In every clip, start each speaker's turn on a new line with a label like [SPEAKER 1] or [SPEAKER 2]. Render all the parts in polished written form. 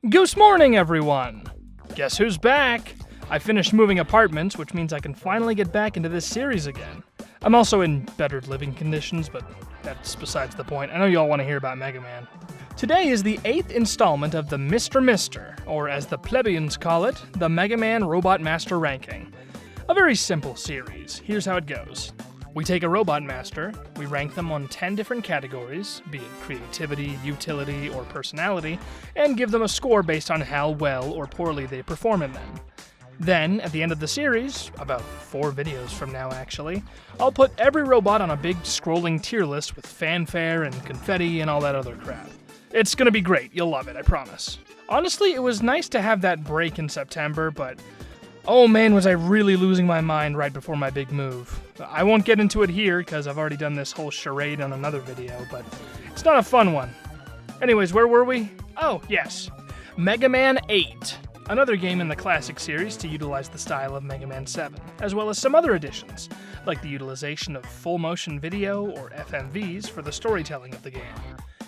[SPEAKER 1] Goose morning, everyone! Guess who's back? I finished moving apartments, which means I can finally get back into this series again. I'm also in better living conditions, but that's besides the point. I know you all want to hear about Megaman. Today is the 8th installment of the Mr., or as the plebeians call it, the Megaman Robot Master Ranking. A very simple series. Here's how it goes. We take a Robot Master, we rank them on 10 different categories, be it creativity, utility, or personality, and give them a score based on how well or poorly they perform in them. Then, at the end of the series, about 4 videos from now actually, I'll put every robot on a big scrolling tier list with fanfare and confetti and all that other crap. It's gonna be great, you'll love it, I promise. Honestly, it was nice to have that break in September, but oh man, was I really losing my mind right before my big move. I won't get into it here, because I've already done this whole charade on another video, but it's not a fun one. Anyways, where were we? Oh, yes. Megaman 8. Another game in the classic series to utilize the style of Mega Man 7, as well as some other additions, like the utilization of full-motion video, or FMVs, for the storytelling of the game.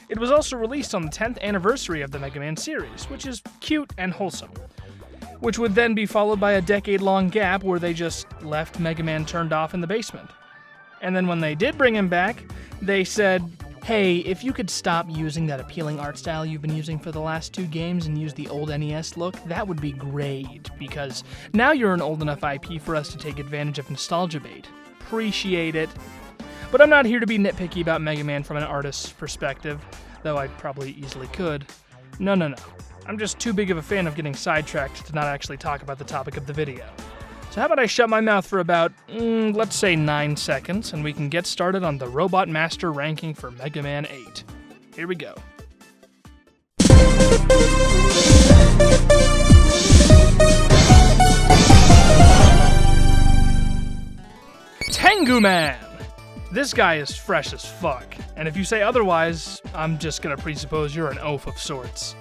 [SPEAKER 1] It was also released on the 10th anniversary of the Mega Man series, which is cute and wholesome. Which would then be followed by a decade-long gap where they just left Mega Man turned off in the basement. And then when they did bring him back, they said, hey, if you could stop using that appealing art style you've been using for the last 2 games and use the old NES look, that would be great, because now you're an old enough IP for us to take advantage of nostalgia bait. Appreciate it. But I'm not here to be nitpicky about Mega Man from an artist's perspective, though I probably easily could. No. I'm just too big of a fan of getting sidetracked to not actually talk about the topic of the video. So how about I shut my mouth for about, let's say 9 seconds, and we can get started on the Robot Master ranking for Mega Man 8. Here we go. Tengu Man! This guy is fresh as fuck, and if you say otherwise, I'm just gonna presuppose you're an oaf of sorts.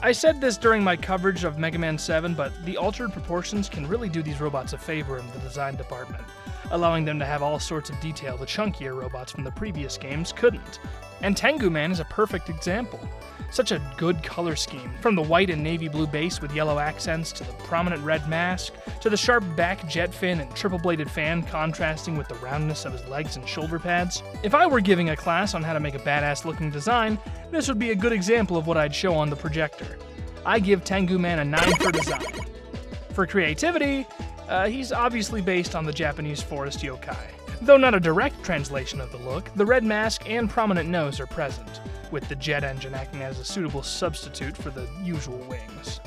[SPEAKER 1] I said this during my coverage of Mega Man 7, but the altered proportions can really do these robots a favor in the design department, allowing them to have all sorts of detail the chunkier robots from the previous games couldn't. And Tengu Man is a perfect example. Such a good color scheme, from the white and navy blue base with yellow accents, to the prominent red mask, to the sharp back jet fin and triple-bladed fan contrasting with the roundness of his legs and shoulder pads. If I were giving a class on how to make a badass-looking design, this would be a good example of what I'd show on the projector. I give Tengu Man a 9 for design. For creativity, he's obviously based on the Japanese forest yokai. Though not a direct translation of the look, the red mask and prominent nose are present, with the jet engine acting as a suitable substitute for the usual wings.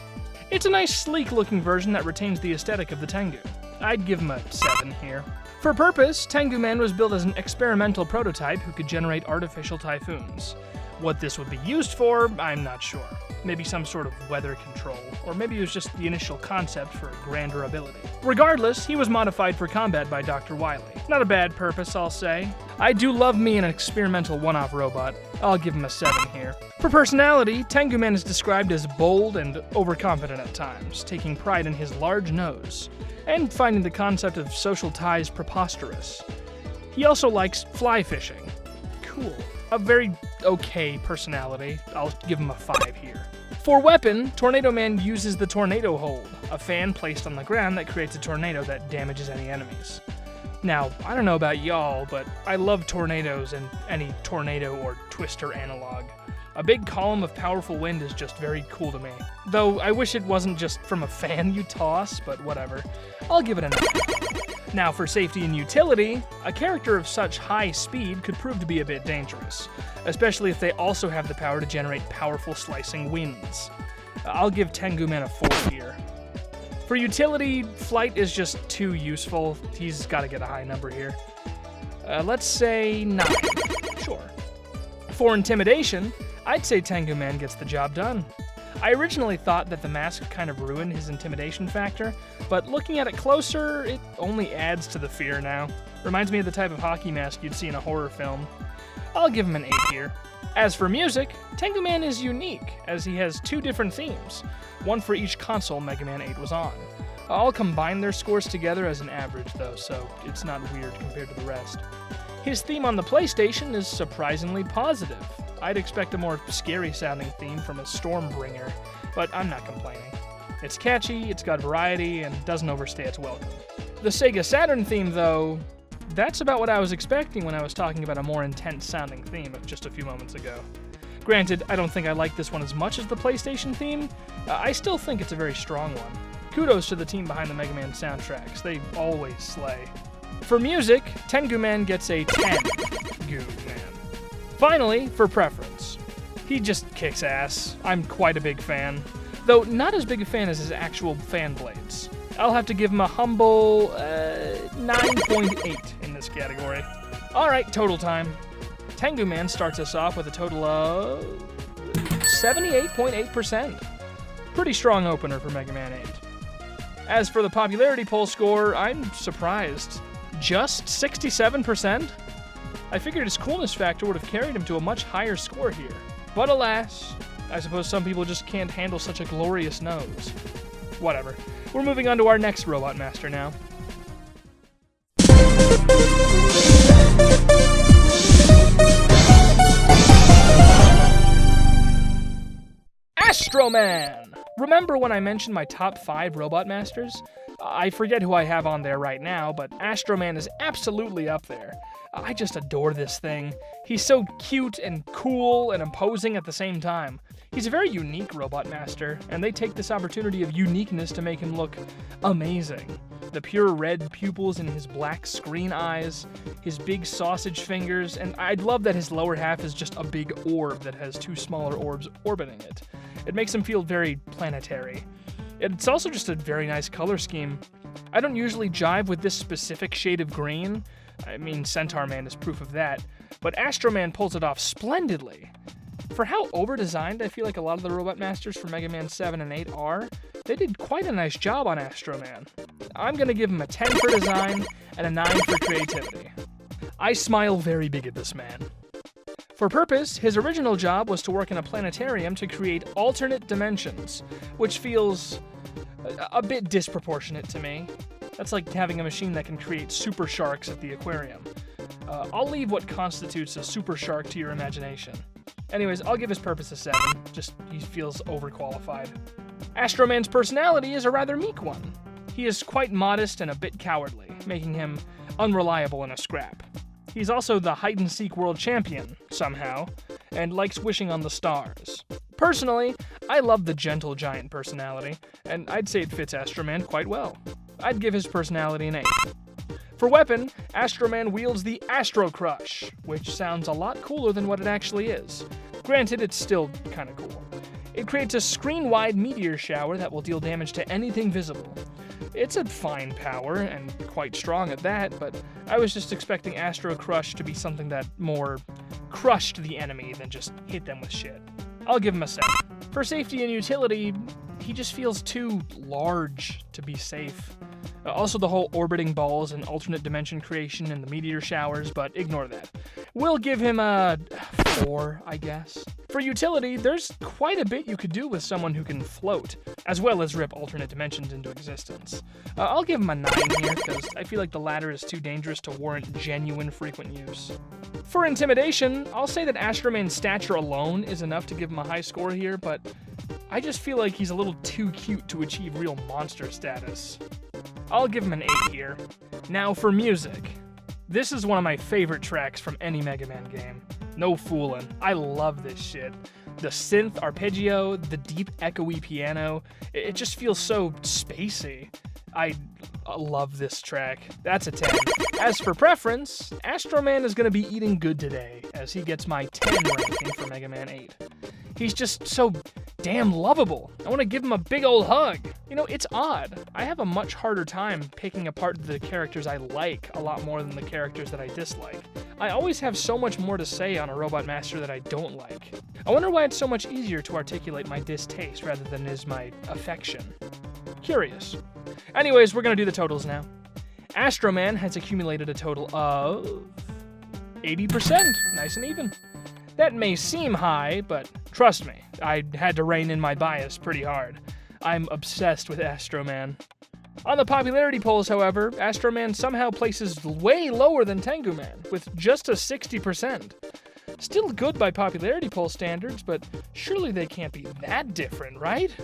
[SPEAKER 1] It's a nice, sleek-looking version that retains the aesthetic of the Tengu. I'd give him a 7 here. For purpose, Tengu Man was built as an experimental prototype who could generate artificial typhoons. What this would be used for, I'm not sure. Maybe some sort of weather control, or maybe it was just the initial concept for a grander ability. Regardless, he was modified for combat by Dr. Wily. Not a bad purpose, I'll say. I do love me an experimental one-off robot. I'll give him a 7 here. For personality, Tengu Man is described as bold and overconfident at times, taking pride in his large nose, and finding the concept of social ties preposterous. He also likes fly fishing. Cool. A very okay personality. I'll give him a 5 here. For weapon, Tornado Man uses the Tornado Hold, a fan placed on the ground that creates a tornado that damages any enemies. Now, I don't know about y'all, but I love tornadoes and any tornado or twister analog. A big column of powerful wind is just very cool to me. Though I wish it wasn't just from a fan you toss, but whatever. I'll give it a 9. Now for safety and utility, a character of such high speed could prove to be a bit dangerous, especially if they also have the power to generate powerful slicing winds. I'll give Tengu Man a 4 here. For utility, flight is just too useful. He's got to get a high number here. Let's say 9. Sure. For intimidation, I'd say Tengu Man gets the job done. I originally thought that the mask kind of ruined his intimidation factor, but looking at it closer, it only adds to the fear now. Reminds me of the type of hockey mask you'd see in a horror film. I'll give him an 8 here. As for music, Tengu Man is unique, as he has 2 different themes, one for each console Mega Man 8 was on. I'll combine their scores together as an average though, so it's not weird compared to the rest. His theme on the PlayStation is surprisingly positive. I'd expect a more scary-sounding theme from a Stormbringer, but I'm not complaining. It's catchy, it's got variety, and doesn't overstay its welcome. The Sega Saturn theme, though, that's about what I was expecting when I was talking about a more intense-sounding theme just a few moments ago. Granted, I don't think I like this one as much as the PlayStation theme. I still think it's a very strong one. Kudos to the team behind the Mega Man soundtracks. They always slay. For music, Tengu Man gets a 10. Goo Man. Finally, for preference. He just kicks ass. I'm quite a big fan. Though not as big a fan as his actual fan blades. I'll have to give him a humble 9.8 in this category. Alright, total time. Tengu Man starts us off with a total of 78.8%. Pretty strong opener for Mega Man 8. As for the popularity poll score, I'm surprised. Just 67%? I figured his coolness factor would have carried him to a much higher score here. But alas, I suppose some people just can't handle such a glorious nose. Whatever. We're moving on to our next Robot Master now. Astro Man! Remember when I mentioned my top 5 Robot Masters? I forget who I have on there right now, but Astro Man is absolutely up there. I just adore this thing. He's so cute and cool and imposing at the same time. He's a very unique Robot Master, and they take this opportunity of uniqueness to make him look amazing. The pure red pupils in his black screen eyes, his big sausage fingers, and I love that his lower half is just a big orb that has 2 smaller orbs orbiting it. It makes him feel very planetary. It's also just a very nice color scheme. I don't usually jive with this specific shade of green. I mean, Centaur Man is proof of that, but Astro Man pulls it off splendidly. For how over-designed I feel like a lot of the Robot Masters for Mega Man 7 and 8 are, they did quite a nice job on Astro Man. I'm gonna give him a 10 for design and a 9 for creativity. I smile very big at this man. For purpose, his original job was to work in a planetarium to create alternate dimensions, which feels a bit disproportionate to me. That's like having a machine that can create super sharks at the aquarium. I'll leave what constitutes a super shark to your imagination. Anyways, I'll give his purpose a 7, just he feels overqualified. Astro Man's personality is a rather meek one. He is quite modest and a bit cowardly, making him unreliable in a scrap. He's also the hide-and-seek world champion, somehow, and likes wishing on the stars. Personally, I love the gentle giant personality, and I'd say it fits Astro Man quite well. I'd give his personality an 8. For weapon, Astro Man wields the Astro Crush, which sounds a lot cooler than what it actually is. Granted, it's still kinda cool. It creates a screen-wide meteor shower that will deal damage to anything visible. It's a fine power, and quite strong at that, but I was just expecting Astro Crush to be something that more crushed the enemy than just hit them with shit. I'll give him a 7. For safety and utility, he just feels too large to be safe. Also the whole orbiting balls and alternate dimension creation and the meteor showers, but ignore that. We'll give him a 4, I guess. For utility, there's quite a bit you could do with someone who can float, as well as rip alternate dimensions into existence. I'll give him a 9 here, because I feel like the latter is too dangerous to warrant genuine frequent use. For intimidation, I'll say that Astro Man's stature alone is enough to give him a high score here, but I just feel like he's a little too cute to achieve real monster status. I'll give him an 8 here. Now for music. This is one of my favorite tracks from any Mega Man game. No foolin'. I love this shit. The synth arpeggio, the deep echoey piano, it just feels so spacey. I love this track. That's a 10. As for preference, Astro Man is going to be eating good today, as he gets my 10 ranking for Mega Man 8. He's just so damn lovable. I want to give him a big old hug. You know, it's odd. I have a much harder time picking apart the characters I like a lot more than the characters that I dislike. I always have so much more to say on a Robot Master that I don't like. I wonder why it's so much easier to articulate my distaste rather than is my affection. Curious. Anyways, we're gonna do the totals now. Astro Man has accumulated a total of 80%. Nice and even. That may seem high, but trust me, I had to rein in my bias pretty hard. I'm obsessed with Astro Man. On the popularity polls, however, Astro Man somehow places way lower than Tengu Man, with just a 60%. Still good by popularity poll standards, but surely they can't be that different, right?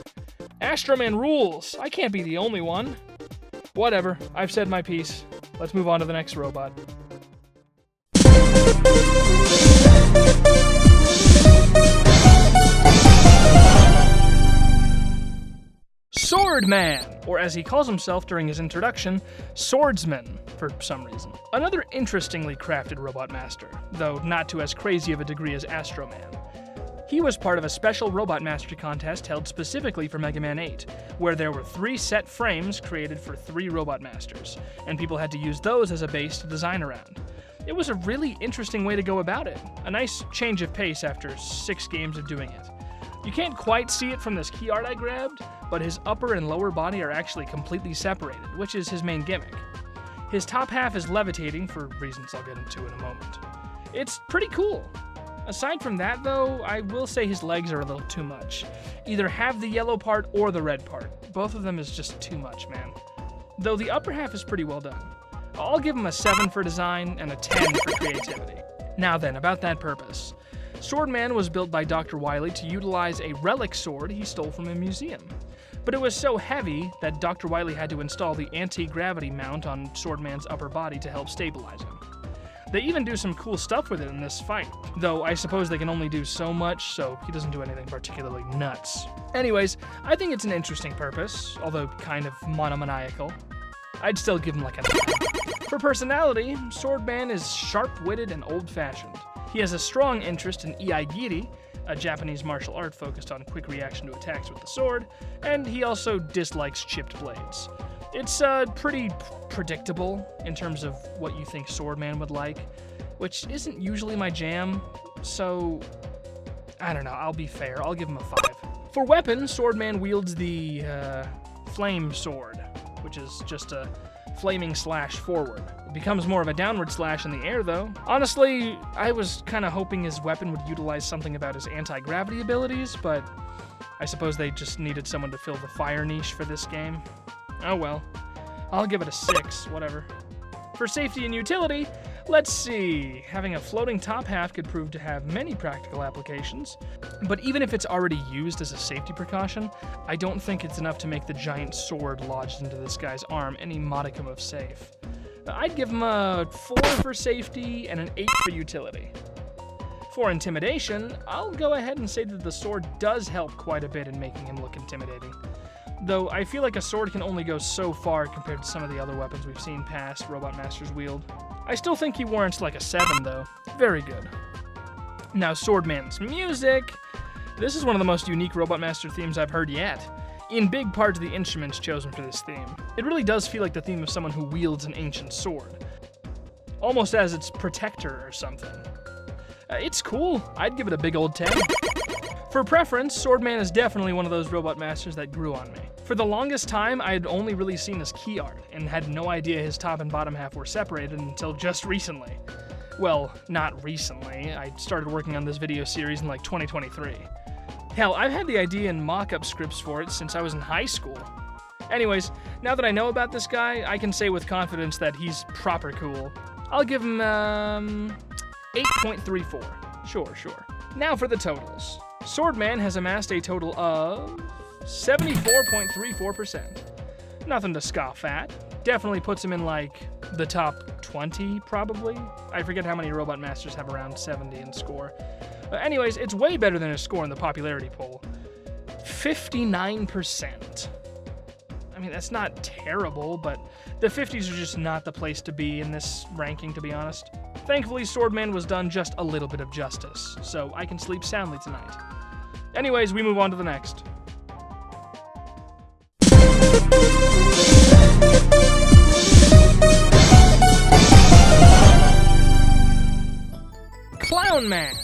[SPEAKER 1] Astro Man rules! I can't be the only one. Whatever, I've said my piece. Let's move on to the next robot. Swordman, or as he calls himself during his introduction, Swordsman, for some reason. Another interestingly crafted robot master, though not to as crazy of a degree as Astro Man. He was part of a special robot master contest held specifically for Mega Man 8, where there were 3 set frames created for 3 robot masters, and people had to use those as a base to design around. It was a really interesting way to go about it, a nice change of pace after 6 games of doing it. You can't quite see it from this key art I grabbed, but his upper and lower body are actually completely separated, which is his main gimmick. His top half is levitating, for reasons I'll get into in a moment. It's pretty cool. Aside from that, though, I will say his legs are a little too much. Either have the yellow part or the red part. Both of them is just too much, man. Though the upper half is pretty well done. I'll give him a 7 for design and a 10 for creativity. Now then, about that purpose. Swordman was built by Dr. Wily to utilize a relic sword he stole from a museum. But it was so heavy that Dr. Wily had to install the anti-gravity mount on Swordman's upper body to help stabilize him. They even do some cool stuff with it in this fight, though I suppose they can only do so much, so he doesn't do anything particularly nuts. Anyways, I think it's an interesting purpose, although kind of monomaniacal. I'd still give him like a 9. For personality, Swordman is sharp-witted and old-fashioned. He has a strong interest in iagiri, a Japanese martial art focused on quick reaction to attacks with the sword, and he also dislikes chipped blades. It's pretty predictable in terms of what you think Swordman would like, which isn't usually my jam, so I don't know, I'll be fair, I'll give him a 5. For weapon, Swordman wields the flame sword, which is just a flaming slash forward. It becomes more of a downward slash in the air, though. Honestly, I was kind of hoping his weapon would utilize something about his anti-gravity abilities, but I suppose they just needed someone to fill the fire niche for this game. Oh well. I'll give it a 6, whatever. For safety and utility, let's see. Having a floating top half could prove to have many practical applications, but even if it's already used as a safety precaution, I don't think it's enough to make the giant sword lodged into this guy's arm any modicum of safe. I'd give him a 4 for safety and an 8 for utility. For intimidation, I'll go ahead and say that the sword does help quite a bit in making him look intimidating. Though I feel like a sword can only go so far compared to some of the other weapons we've seen past Robot Masters wield. I still think he warrants like a 7 though. Very good. Now Swordman's music. This is one of the most unique Robot Master themes I've heard yet. In big part to the instruments chosen for this theme. It really does feel like the theme of someone who wields an ancient sword. Almost as its protector or something. It's cool. I'd give it a big old 10. For preference, Swordman is definitely one of those Robot Masters that grew on me. For the longest time, I had only really seen his key art, and had no idea his top and bottom half were separated until just recently. Well, not recently. I started working on this video series in like 2023. Hell, I've had the idea and mock-up scripts for it since I was in high school. Anyways, now that I know about this guy, I can say with confidence that he's proper cool. I'll give him, 8.34. Sure. Now for the totals. Swordman has amassed a total of 74.34%. Nothing to scoff at. Definitely puts him in like the top 20, probably. I forget how many Robot Masters have around 70 in score. Anyways, it's way better than his score in the popularity poll. 59%. I mean, that's not terrible, but the 50s are just not the place to be in this ranking, to be honest. Thankfully, Swordman was done just a little bit of justice, so I can sleep soundly tonight. Anyways, we move on to the next. Clown Man!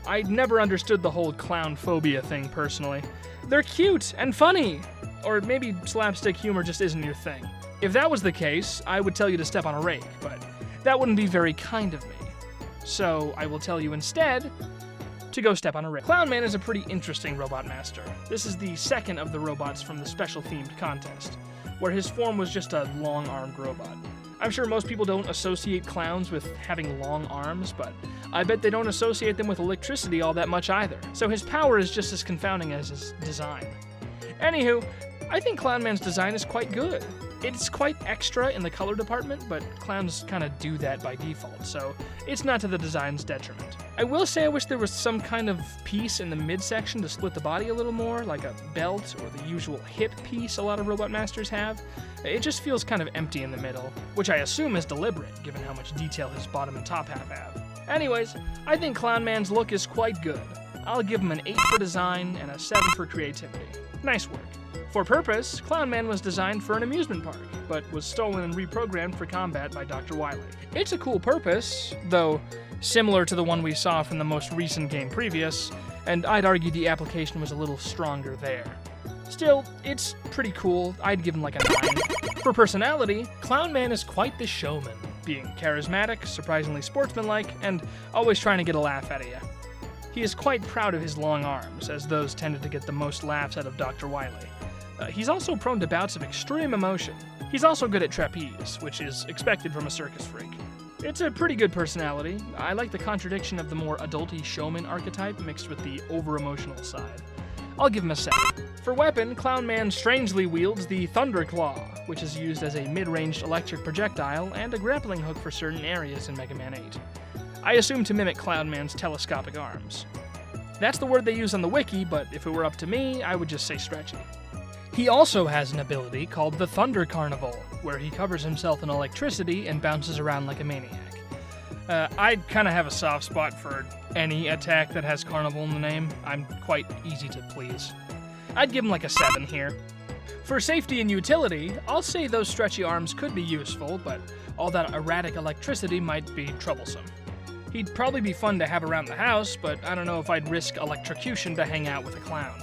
[SPEAKER 1] I never understood the whole clown phobia thing, personally. They're cute and funny! Or maybe slapstick humor just isn't your thing. If that was the case, I would tell you to step on a rake, but that wouldn't be very kind of me. So I will tell you instead to go step on a rake. Clown Man is a pretty interesting Robot Master. This is the second of the robots from the special themed contest, where his form was just a long-armed robot. I'm sure most people don't associate clowns with having long arms, but I bet they don't associate them with electricity all that much either, so his power is just as confounding as his design. Anywho, I think Clownman's design is quite good. It's quite extra in the color department, but clowns kind of do that by default, so it's not to the design's detriment. I will say I wish there was some kind of piece in the midsection to split the body a little more, like a belt or the usual hip piece a lot of Robot Masters have. It just feels kind of empty in the middle, which I assume is deliberate, given how much detail his bottom and top half have. Anyways, I think Clownman's look is quite good. I'll give him an 8 for design and a 7 for creativity. Nice work. For purpose, Clownman was designed for an amusement park, but was stolen and reprogrammed for combat by Dr. Wily. It's a cool purpose, though similar to the one we saw from the most recent game previous, and I'd argue the application was a little stronger there. Still, it's pretty cool. I'd give him like a 9. For personality, Clownman is quite the showman, being charismatic, surprisingly sportsmanlike, and always trying to get a laugh out of you. He is quite proud of his long arms, as those tended to get the most laughs out of Dr. Wily. He's also prone to bouts of extreme emotion. He's also good at trapeze, which is expected from a circus freak. It's a pretty good personality. I like the contradiction of the more adulty showman archetype mixed with the over-emotional side. I'll give him a 7. For weapon, Clownman strangely wields the Thunder Claw, which is used as a mid-ranged electric projectile and a grappling hook for certain areas in Mega Man 8. I assume to mimic Clownman's telescopic arms. That's the word they use on the wiki, but if it were up to me, I would just say stretchy. He also has an ability called the Thunder Carnival, where he covers himself in electricity and bounces around like a maniac. I kind of have a soft spot for any attack that has Carnival in the name. I'm quite easy to please. I'd give him like a 7 here. For safety and utility, I'll say those stretchy arms could be useful, but all that erratic electricity might be troublesome. He'd probably be fun to have around the house, but I don't know if I'd risk electrocution to hang out with a clown.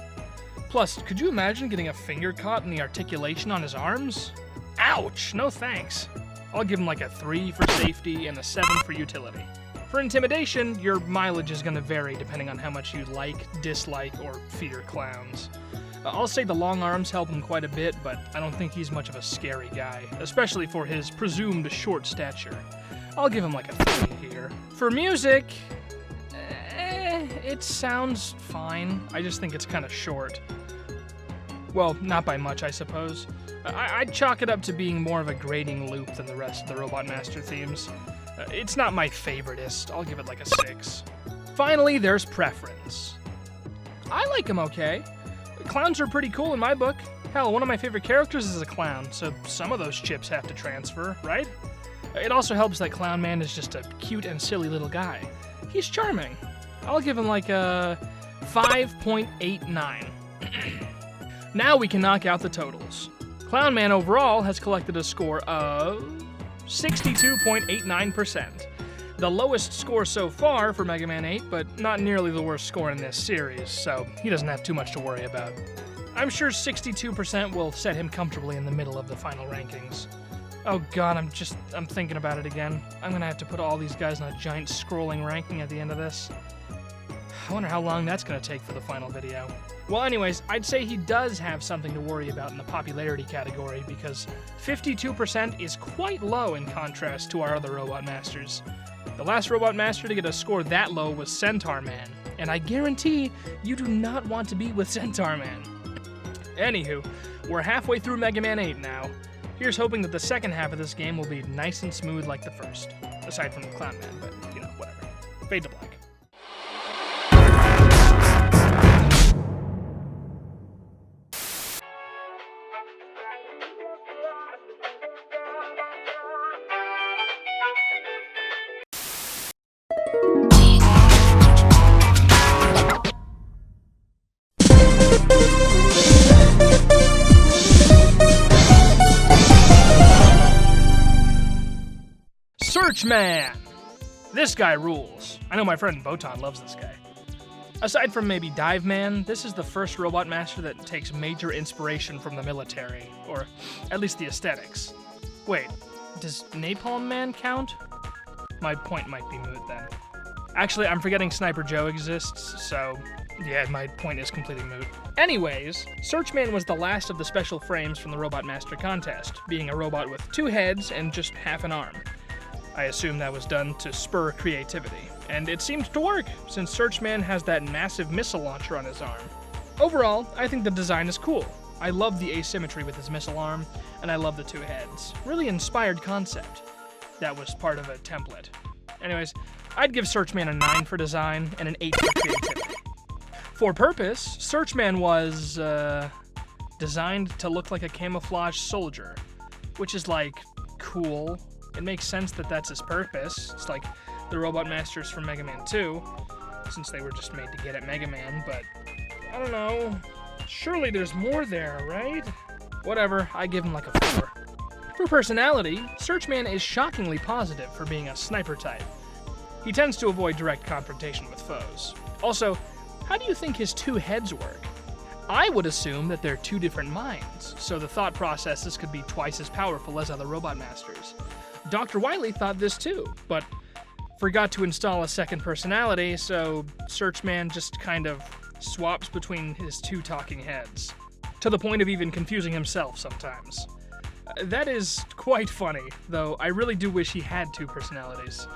[SPEAKER 1] Plus, could you imagine getting a finger caught in the articulation on his arms? Ouch! No thanks. I'll give him like a 3 for safety and a 7 for utility. For intimidation, your mileage is going to vary depending on how much you like, dislike, or fear clowns. I'll say the long arms help him quite a bit, but I don't think he's much of a scary guy, especially for his presumed short stature. I'll give him like a 3 here. For music, it sounds fine. I just think it's kind of short. Well, not by much, I suppose. I'd chalk it up to being more of a grading loop than the rest of the Robot Master themes. It's not my favoritist. I'll give it like a 6. Finally, there's preference. I like him okay. Clowns are pretty cool in my book. Hell, one of my favorite characters is a clown, so some of those chips have to transfer, right? It also helps that Clownman is just a cute and silly little guy. He's charming. I'll give him like a 5.89. Now we can knock out the totals. Clownman overall has collected a score of 62.89%. The lowest score so far for Mega Man 8, but not nearly the worst score in this series, so he doesn't have too much to worry about. I'm sure 62% will set him comfortably in the middle of the final rankings. Oh god, I'm thinking about it again. I'm gonna have to put all these guys on a giant scrolling ranking at the end of this. I wonder how long that's gonna take for the final video. Well, anyways, I'd say he does have something to worry about in the popularity category because 52% is quite low in contrast to our other Robot Masters. The last Robot Master to get a score that low was Centaur Man, and I guarantee you do not want to be with Centaur Man. Anywho, we're halfway through Mega Man 8 now. Here's hoping that the second half of this game will be nice and smooth like the first. Aside from the Clownman, but, you know, whatever. Fade to black. Man! This guy rules. I know my friend Botan loves this guy. Aside from maybe Dive Man, this is the first Robot Master that takes major inspiration from the military, or at least the aesthetics. Wait, does Napalm Man count? My point might be moot then. Actually, I'm forgetting Sniper Joe exists, so yeah, my point is completely moot. Anyways, Searchman was the last of the special frames from the Robot Master contest, being a robot with 2 heads and just half an arm. I assume that was done to spur creativity, and it seemed to work, since Searchman has that massive missile launcher on his arm. Overall, I think the design is cool. I love the asymmetry with his missile arm, and I love the 2 heads. Really inspired concept. That was part of a template. Anyways, I'd give Searchman a 9 for design and an 8 for creativity. For purpose, Searchman was, designed to look like a camouflage soldier, which is, like, cool. It makes sense that that's his purpose. It's like the Robot Masters from Megaman 2, since they were just made to get at Megaman, but I don't know. Surely there's more there, right? Whatever, I give him like a 4. For personality, Searchman is shockingly positive for being a sniper type. He tends to avoid direct confrontation with foes. Also, how do you think his 2 heads work? I would assume that they're 2 different minds, so the thought processes could be twice as powerful as other Robot Masters. Dr. Wily thought this too, but forgot to install a second personality, so Searchman just kind of swaps between his 2 talking heads, to the point of even confusing himself sometimes. That is quite funny, though I really do wish he had 2 personalities.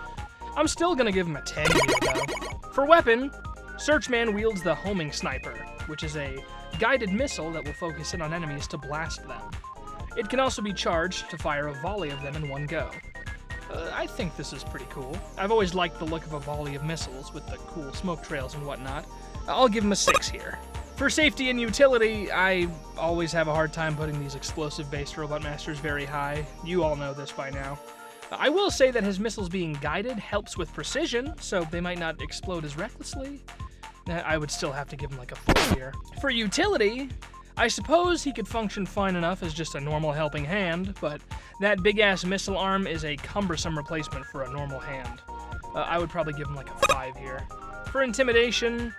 [SPEAKER 1] I'm still gonna give him a 10 here, though. For weapon, Searchman wields the homing sniper, which is a guided missile that will focus in on enemies to blast them. It can also be charged to fire a volley of them in one go. I think this is pretty cool. I've always liked the look of a volley of missiles with the cool smoke trails and whatnot. I'll give him a 6 here. For safety and utility, I always have a hard time putting these explosive-based Robot Masters very high. You all know this by now. I will say that his missiles being guided helps with precision, so they might not explode as recklessly. I would still have to give him like a 4 here. For utility, I suppose he could function fine enough as just a normal helping hand, but that big-ass missile arm is a cumbersome replacement for a normal hand. I would probably give him like a 5 here. For intimidation,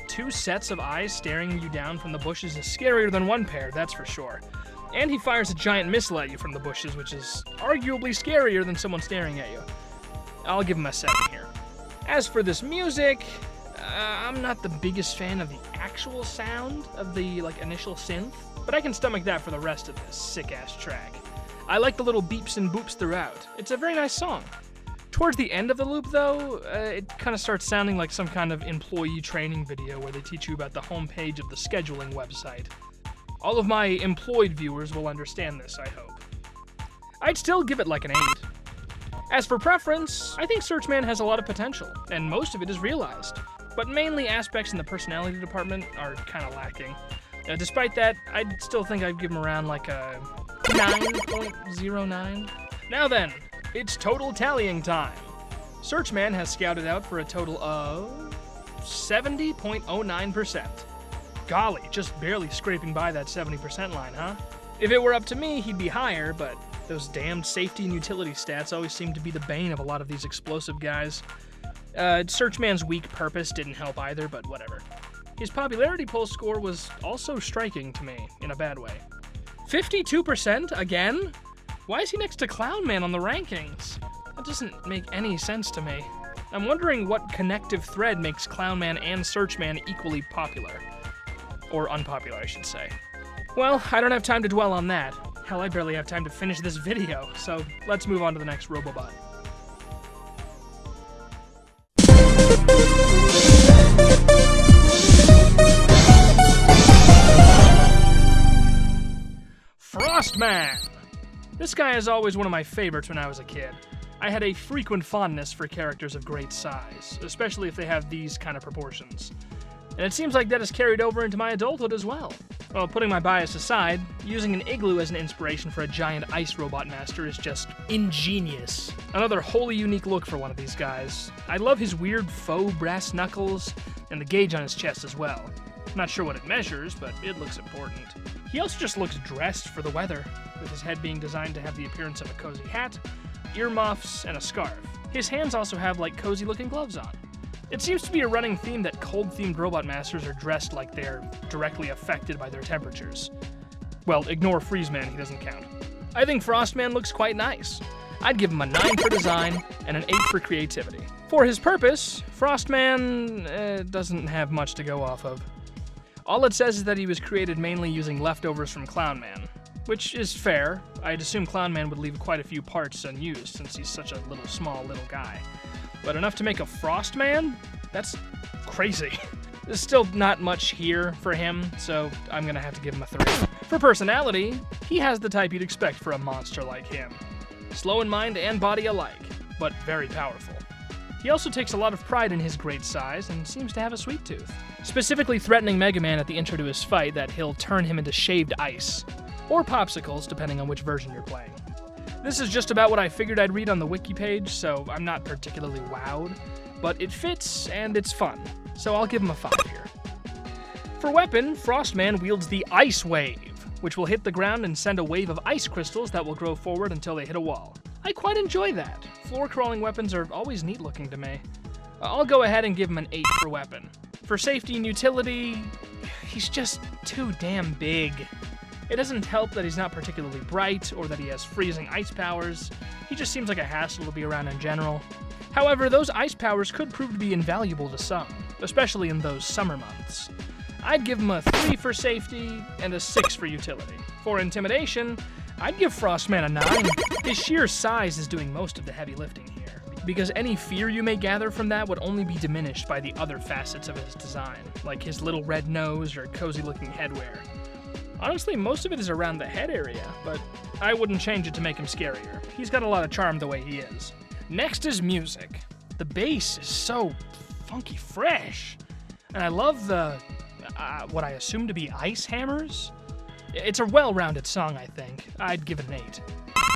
[SPEAKER 1] 2 sets of eyes staring you down from the bushes is scarier than 1 pair, that's for sure. And he fires a giant missile at you from the bushes, which is arguably scarier than someone staring at you. I'll give him a 7 here. As for this music, I'm not the biggest fan of the actual sound of the initial synth, but I can stomach that for the rest of this sick-ass track. I like the little beeps and boops throughout. It's a very nice song. Towards the end of the loop, though, it kind of starts sounding like some kind of employee training video where they teach you about the homepage of the scheduling website. All of my employed viewers will understand this, I hope. I'd still give it like an 8. As for preference, I think Searchman has a lot of potential, and most of it is realized. But mainly aspects in the personality department are kind of lacking. Despite that, I'd still think I'd give him around like a 9.09. Now then, it's total tallying time. Searchman has scouted out for a total of 70.09%. Golly, just barely scraping by that 70% line, huh? If it were up to me, he'd be higher, but those damned safety and utility stats always seem to be the bane of a lot of these explosive guys. Searchman's weak purpose didn't help either, but whatever. His popularity poll score was also striking to me, in a bad way. 52% again? Why is he next to Clownman on the rankings? That doesn't make any sense to me. I'm wondering what connective thread makes Clownman and Searchman equally popular. Or unpopular, I should say. Well, I don't have time to dwell on that. Hell, I barely have time to finish this video, so let's move on to the next Robobot. Frostman! This guy is always one of my favorites when I was a kid. I had a frequent fondness for characters of great size, especially if they have these kind of proportions. And it seems like that has carried over into my adulthood as well. Well, putting my bias aside, using an igloo as an inspiration for a giant ice robot master is just ingenious. Another wholly unique look for one of these guys. I love his weird faux brass knuckles, and the gauge on his chest as well. Not sure what it measures, but it looks important. He also just looks dressed for the weather, with his head being designed to have the appearance of a cozy hat, earmuffs, and a scarf. His hands also have cozy-looking gloves on. It seems to be a running theme that cold-themed robot masters are dressed like they're directly affected by their temperatures. Well, ignore Freezeman, he doesn't count. I think Frostman looks quite nice. I'd give him a 9 for design and an 8 for creativity. For his purpose, Frostman doesn't have much to go off of. All it says is that he was created mainly using leftovers from Clownman, which is fair. I'd assume Clownman would leave quite a few parts unused since he's such a small little guy. But enough to make a Frostman? That's crazy. There's still not much here for him, so I'm gonna have to give him a 3. For personality, he has the type you'd expect for a monster like him. Slow in mind and body alike, but very powerful. He also takes a lot of pride in his great size and seems to have a sweet tooth, specifically threatening Megaman at the intro to his fight that he'll turn him into shaved ice, or popsicles depending on which version you're playing. This is just about what I figured I'd read on the wiki page, so I'm not particularly wowed, but it fits and it's fun, so I'll give him a 5 here. For weapon, Frostman wields the Ice Wave, which will hit the ground and send a wave of ice crystals that will grow forward until they hit a wall. I quite enjoy that. Floor-crawling weapons are always neat-looking to me. I'll go ahead and give him an 8 for weapon. For safety and utility, he's just too damn big. It doesn't help that he's not particularly bright or that he has freezing ice powers. He just seems like a hassle to be around in general. However, those ice powers could prove to be invaluable to some, especially in those summer months. I'd give him a 3 for safety and a 6 for utility. For intimidation, I'd give Frostman a 9. His sheer size is doing most of the heavy lifting here, because any fear you may gather from that would only be diminished by the other facets of his design, like his little red nose or cozy-looking headwear. Honestly, most of it is around the head area, but I wouldn't change it to make him scarier. He's got a lot of charm the way he is. Next is music. The bass is so funky fresh, and I love the, what I assume to be ice hammers. It's a well-rounded song, I think. I'd give it an 8.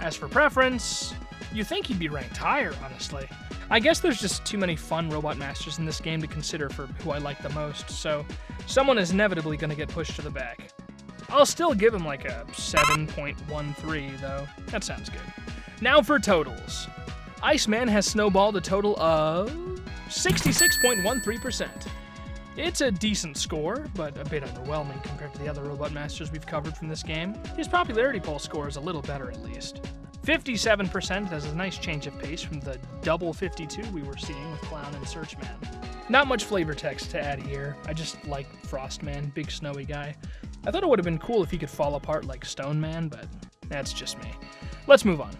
[SPEAKER 1] As for preference, you think he'd be ranked higher, honestly. I guess there's just too many fun Robot Masters in this game to consider for who I like the most, so someone is inevitably going to get pushed to the back. I'll still give him like a 7.13, though. That sounds good. Now for totals. Iceman has snowballed a total of 66.13%. It's a decent score, but a bit underwhelming compared to the other Robot Masters we've covered from this game. His popularity poll score is a little better at least. 57% has a nice change of pace from the double 52 we were seeing with Clown and Searchman. Not much flavor text to add here. I just like Frostman, big snowy guy. I thought it would have been cool if he could fall apart like Stone Man, but that's just me. Let's move on.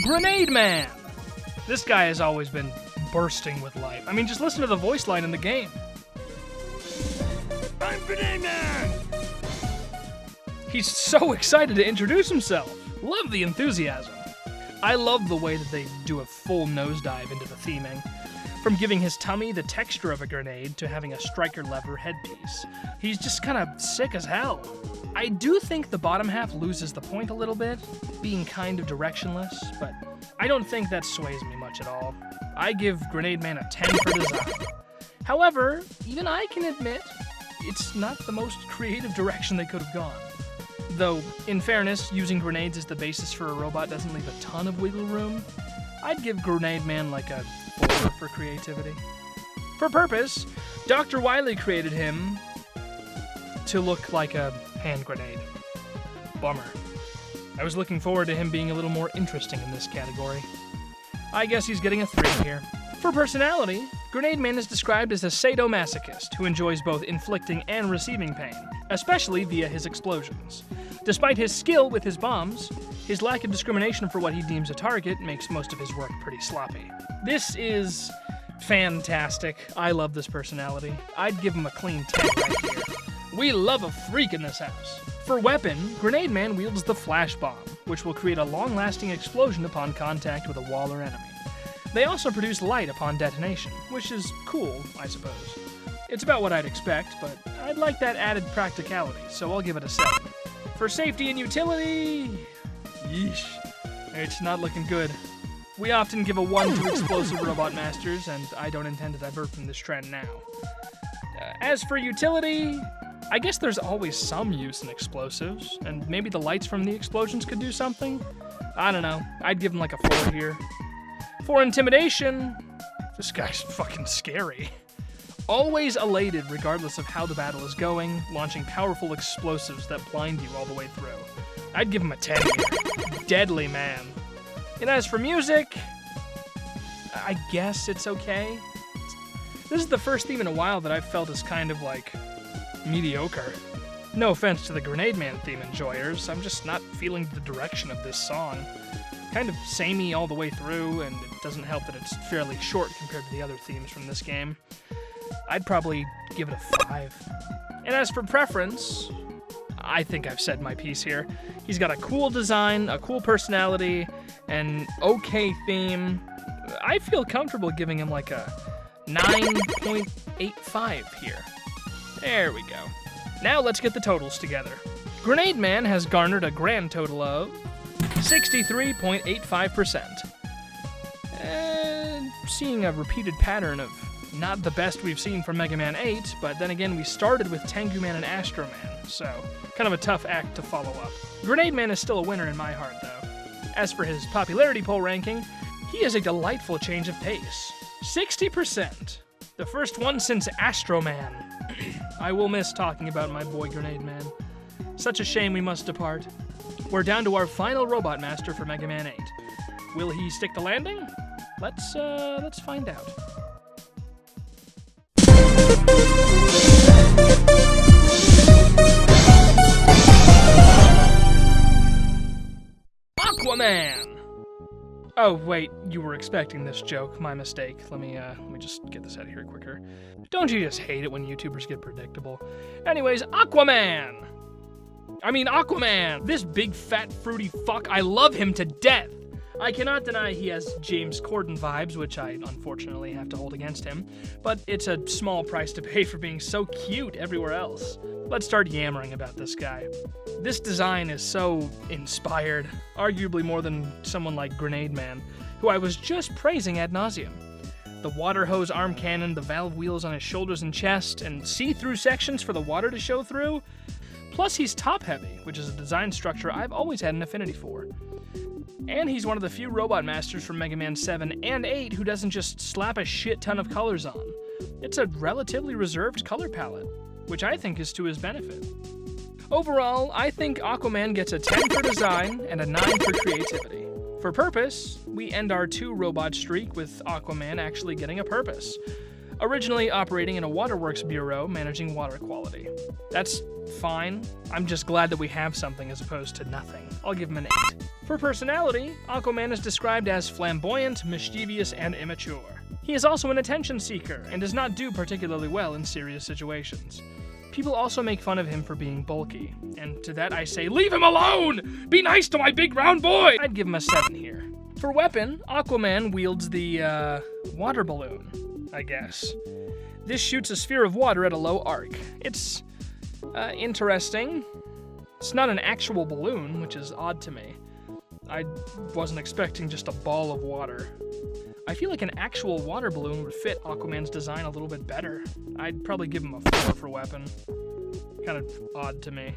[SPEAKER 1] Grenade Man! This guy has always been bursting with life. I mean, just listen to the voice line in the game. I'm Grenade Man! He's so excited to introduce himself. Love the enthusiasm. I love the way that they do a full nosedive into the theming. From giving his tummy the texture of a grenade to having a striker lever headpiece. He's just kind of sick as hell. I do think the bottom half loses the point a little bit, being kind of directionless, but I don't think that sways me much at all. I give Grenade Man a 10 for design. However, even I can admit, it's not the most creative direction they could have gone. Though, in fairness, using grenades as the basis for a robot doesn't leave a ton of wiggle room. I'd give Grenade Man like a 4 for creativity. For purpose, Dr. Wily created him to look like a hand grenade. Bummer. I was looking forward to him being a little more interesting in this category. I guess he's getting a 3 here. For personality, Grenade Man is described as a sadomasochist who enjoys both inflicting and receiving pain, especially via his explosions. Despite his skill with his bombs, his lack of discrimination for what he deems a target makes most of his work pretty sloppy. This is fantastic. I love this personality. I'd give him a clean 10 right here. We love a freak in this house. For weapon, Grenade Man wields the Flash Bomb, which will create a long-lasting explosion upon contact with a wall or enemy. They also produce light upon detonation, which is cool, I suppose. It's about what I'd expect, but I'd like that added practicality, so I'll give it a 7. For safety and utility, yeesh, it's not looking good. We often give a 1 to explosive Robot Masters, and I don't intend to divert from this trend now. As for utility, I guess there's always some use in explosives, and maybe the lights from the explosions could do something? I don't know, I'd give him like a 4 here. For intimidation, this guy's fucking scary. Always elated regardless of how the battle is going, launching powerful explosives that blind you all the way through. I'd give him a 10 here. Deadly man. And as for music, I guess it's okay. This is the first theme in a while that I've felt is kind of like mediocre. No offense to the Grenade Man theme enjoyers, I'm just not feeling the direction of this song. Kind of samey all the way through, and it doesn't help that it's fairly short compared to the other themes from this game. I'd probably give it a 5. And as for preference, I think I've said my piece here. He's got a cool design, a cool personality, an okay theme. I feel comfortable giving him like a 9.85 here. There we go. Now let's get the totals together. Grenade Man has garnered a grand total of 63.85%. Seeing a repeated pattern of not the best we've seen from Mega Man 8, but then again we started with Tengu Man and Astro Man, so kind of a tough act to follow up. Grenade Man is still a winner in my heart, though. As for his popularity poll ranking, he is a delightful change of pace. 60%. The first one since Astro Man. I will miss talking about my boy Grenade Man. Such a shame we must depart. We're down to our final Robot Master for Mega Man 8. Will he stick the landing? Let's find out. Aquaman! Oh, wait, you were expecting this joke. My mistake. Let me just get this out of here quicker. Don't you just hate it when YouTubers get predictable? Anyways, Aquaman! Aquaman! This big, fat, fruity fuck, I love him to death! I cannot deny he has James Corden vibes, which I unfortunately have to hold against him, but it's a small price to pay for being so cute everywhere else. Let's start yammering about this guy. This design is so inspired, arguably more than someone like Grenade Man, who I was just praising ad nauseum. The water hose arm cannon, the valve wheels on his shoulders and chest, and see-through sections for the water to show through. Plus he's top-heavy, which is a design structure I've always had an affinity for. And he's one of the few Robot Masters from Mega Man 7 and 8 who doesn't just slap a shit ton of colors on. It's a relatively reserved color palette, which I think is to his benefit. Overall, I think Aquaman gets a 10 for design and a 9 for creativity. For purpose, we end our 2-robot streak with Aquaman actually getting a purpose. Originally operating in a waterworks bureau managing water quality. That's fine. I'm just glad that we have something as opposed to nothing. I'll give him an 8. For personality, Aquaman is described as flamboyant, mischievous, and immature. He is also an attention seeker and does not do particularly well in serious situations. People also make fun of him for being bulky, and to that I say, leave him alone! Be nice to my big round boy! I'd give him a 7 here. For weapon, Aquaman wields the, water balloon, I guess. This shoots a sphere of water at a low arc. It's, interesting. It's not an actual balloon, which is odd to me. I wasn't expecting just a ball of water. I feel like an actual water balloon would fit Aquaman's design a little bit better. I'd probably give him a 4 for weapon. Kind of odd to me.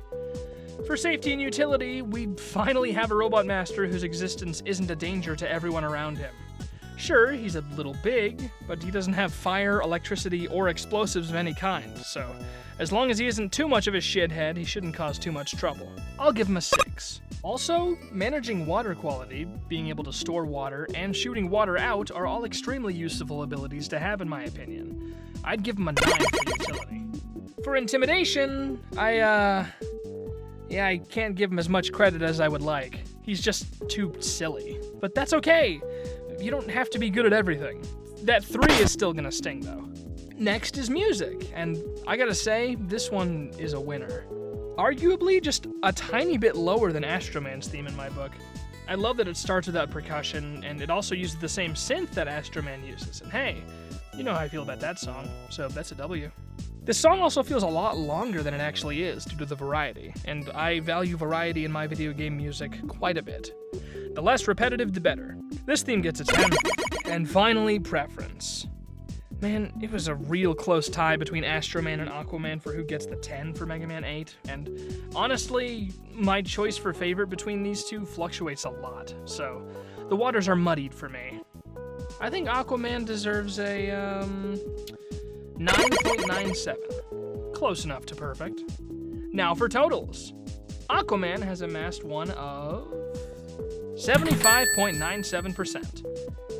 [SPEAKER 1] For safety and utility, we finally have a Robot Master whose existence isn't a danger to everyone around him. Sure, he's a little big, but he doesn't have fire, electricity, or explosives of any kind, so as long as he isn't too much of a shithead, he shouldn't cause too much trouble. I'll give him a 6. Also, managing water quality, being able to store water, and shooting water out are all extremely useful abilities to have in my opinion. I'd give him a 9 for utility. For intimidation, I can't give him as much credit as I would like. He's just too silly. But that's okay. You don't have to be good at everything. That 3 is still gonna sting, though. Next is music, and I gotta say, this one is a winner. Arguably just a tiny bit lower than Astro Man's theme in my book. I love that it starts without percussion, and it also uses the same synth that Astro Man uses, and hey, you know how I feel about that song, so that's a W. This song also feels a lot longer than it actually is due to the variety, and I value variety in my video game music quite a bit. The less repetitive, the better. This theme gets a 10. And finally, preference. Man, it was a real close tie between Astro Man and Aquaman for who gets the 10 for Mega Man 8, and honestly, my choice for favorite between these two fluctuates a lot, so the waters are muddied for me. I think Aquaman deserves a, 9.97. Close enough to perfect. Now for totals. Aquaman has amassed one of 75.97%.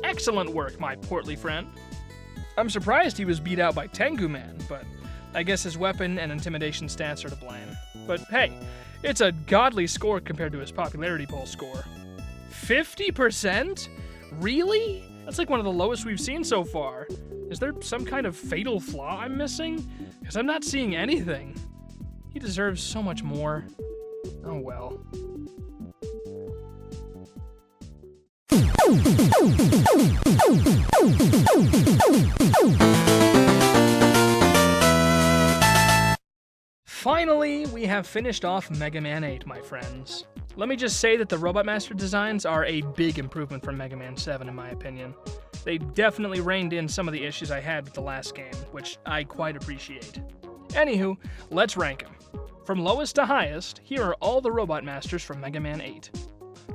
[SPEAKER 1] Excellent work, my portly friend. I'm surprised he was beat out by Tengu Man, but I guess his weapon and intimidation stats are to blame. But hey, it's a godly score compared to his popularity poll score. 50%? Really? That's like one of the lowest we've seen so far. Is there some kind of fatal flaw I'm missing? Because I'm not seeing anything. He deserves so much more. Oh well. Finally, we have finished off Megaman 8, my friends. Let me just say that the Robot Master designs are a big improvement from Mega Man 7 in my opinion. They definitely reined in some of the issues I had with the last game, which I quite appreciate. Anywho, let's rank them. From lowest to highest, here are all the Robot Masters from Mega Man 8.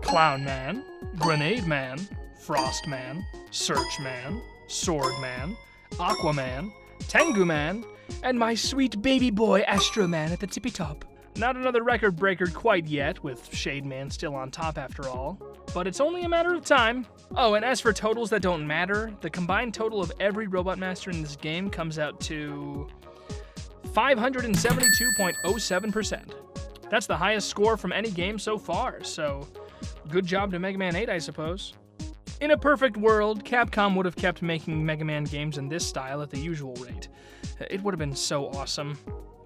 [SPEAKER 1] Clown Man, Grenade Man, Frost Man, Search Man, Sword Man, Aqua Man, Tengu Man, and my sweet baby boy Astro Man at the tippy top. Not another record breaker quite yet, with Shade Man still on top after all, but it's only a matter of time. Oh, and as for totals that don't matter, the combined total of every Robot Master in this game comes out to 572.07%. That's the highest score from any game so far, so good job to Mega Man 8, I suppose. In a perfect world, Capcom would have kept making Mega Man games in this style at the usual rate. It would have been so awesome.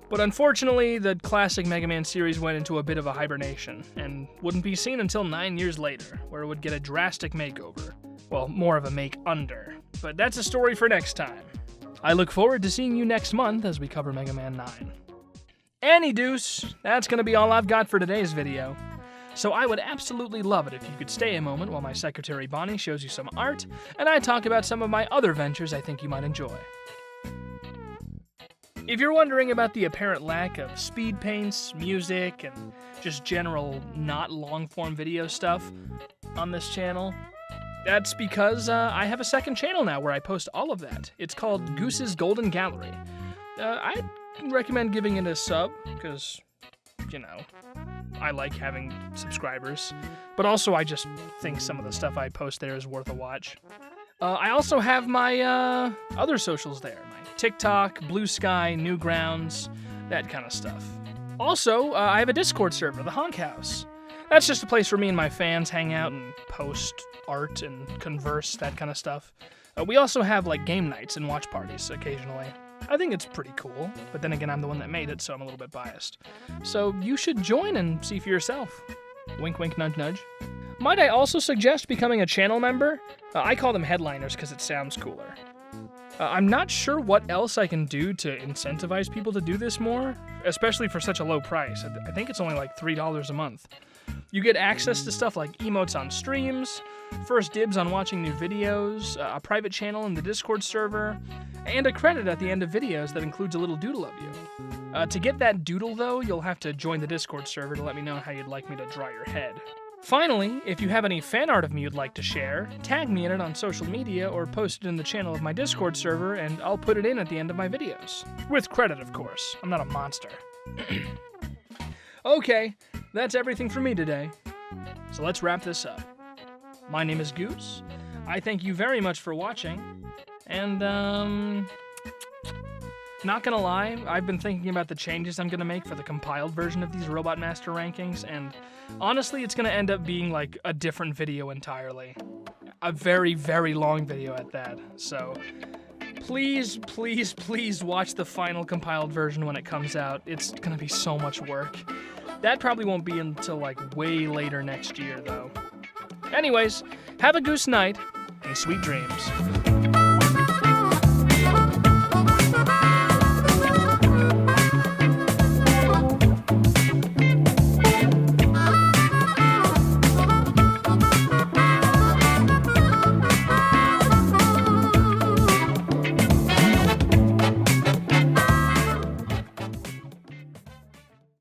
[SPEAKER 1] But unfortunately, the classic Mega Man series went into a bit of a hibernation, and wouldn't be seen until 9 years later, where it would get a drastic makeover. Well, more of a make-under. But that's a story for next time. I look forward to seeing you next month as we cover Mega Man 9. Any-deuce, that's gonna be all I've got for today's video. So I would absolutely love it if you could stay a moment while my secretary Bonnie shows you some art, and I talk about some of my other ventures I think you might enjoy. If you're wondering about the apparent lack of speed paints, music, and just general not long-form video stuff on this channel, that's because I have a second channel now where I post all of that. It's called Goose's Golden Gallery. I'd recommend giving it a sub, because, you know, I like having subscribers. But also I just think some of the stuff I post there is worth a watch. I also have my other socials there. My TikTok, Blue Sky, Newgrounds, that kind of stuff. Also, I have a Discord server, the Honk House. That's just a place where me and my fans hang out and post art and converse, that kind of stuff. We also have like game nights and watch parties occasionally. I think it's pretty cool, but then again I'm the one that made it, so I'm a little bit biased. So you should join and see for yourself. Wink wink nudge nudge. Might I also suggest becoming a channel member? I call them headliners because it sounds cooler. I'm not sure what else I can do to incentivize people to do this more, especially for such a low price. I think it's only like $3 a month. You get access to stuff like emotes on streams, first dibs on watching new videos, a private channel in the Discord server, and a credit at the end of videos that includes a little doodle of you. To get that doodle, though, you'll have to join the Discord server to let me know how you'd like me to draw your head. Finally, if you have any fan art of me you'd like to share, tag me in it on social media or post it in the channel of my Discord server, and I'll put it in at the end of my videos. With credit, of course. I'm not a monster. Okay, that's everything for me today. So let's wrap this up. My name is Goose. I thank you very much for watching, and not gonna lie, I've been thinking about the changes I'm gonna make for the compiled version of these Robot Master rankings, and honestly, it's gonna end up being like a different video entirely. A very, very long video at that, so please, please, please watch the final compiled version when it comes out. It's gonna be so much work. That probably won't be until like way later next year, though. Anyways, have a goose night, and sweet dreams.